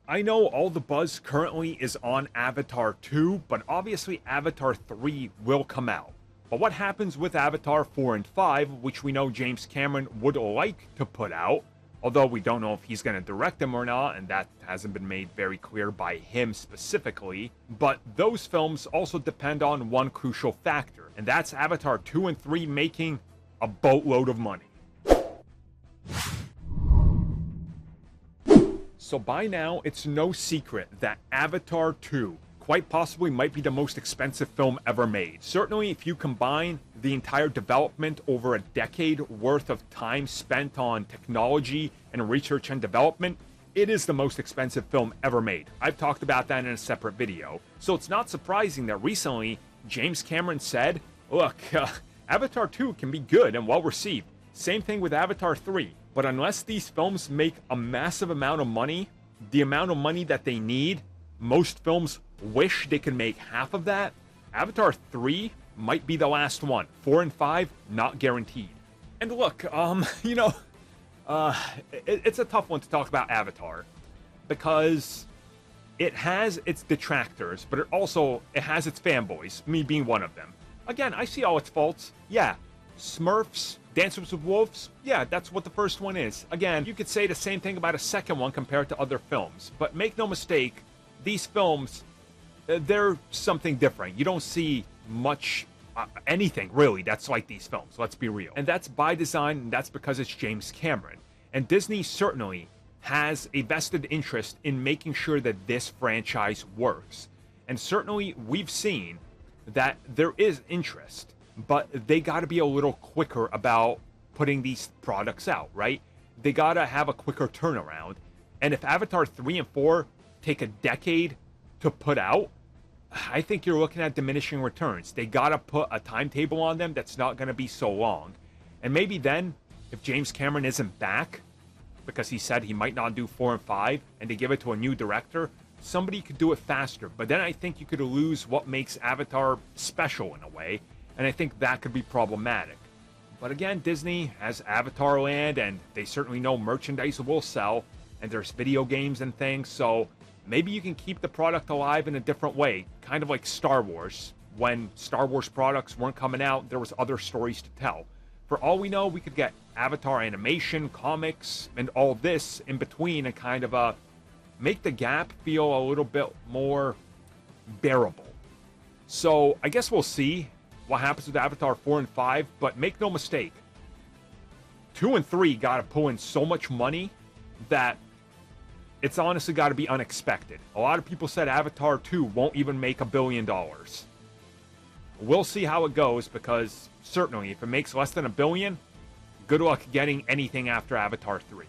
I know all the buzz currently is on Avatar 2, but obviously Avatar 3 will come out. But what happens with Avatar 4 and 5, which we know James Cameron would like to put out, although we don't know if he's going to direct them or not, and that hasn't been made very clear by him specifically, but those films also depend on one crucial factor, and that's Avatar 2 and 3 making a boatload of money. So by now, it's no secret that Avatar 2 quite possibly might be the most expensive film ever made. Certainly, if you combine the entire development over a decade worth of time spent on technology and research and development, it is the most expensive film ever made. I've talked about that in a separate video. So it's not surprising that recently, James Cameron said, look, Avatar 2 can be good and well received. Same thing with Avatar 3. But unless these films make a massive amount of money, the amount of money that they need, most films wish they could make half of that. Avatar 3 might be the last one. 4 and 5, not guaranteed. And look, it's a tough one to talk about Avatar because it has its detractors, but it has its fanboys, me being one of them. Again, I see all its faults. Yeah, Smurfs, Dances with Wolves, yeah, that's what the first one is. Again, you could say the same thing about a second one compared to other films, but make no mistake, these films, they're something different. You don't see much, anything really that's like these films, let's be real. And that's by design, and that's because it's James Cameron. And Disney certainly has a vested interest in making sure that this franchise works. And certainly we've seen that there is interest, but they got to be a little quicker about putting these products out, right? They got to have a quicker turnaround. And if Avatar 3 and 4 take a decade to put out, I think you're looking at diminishing returns. They got to put a timetable on them that's not going to be so long. And maybe then, if James Cameron isn't back, because he said he might not do 4 and 5, and they give it to a new director, somebody could do it faster. But then I think you could lose what makes Avatar special in a way. And I think that could be problematic. But again, Disney has Avatar Land, and they certainly know merchandise will sell, and there's video games and things, so maybe you can keep the product alive in a different way, kind of like Star Wars. When Star Wars products weren't coming out, there was other stories to tell. For all we know, we could get Avatar animation, comics, and all this in between, and kind of make the gap feel a little bit more bearable. So I guess we'll see what happens with Avatar 4 and 5, but make no mistake, 2 and 3 got to pull in so much money that it's honestly got to be unexpected. A lot of people said Avatar 2 won't even make $1 billion. We'll see how it goes, because certainly if it makes less than $1 billion, good luck getting anything after Avatar 3.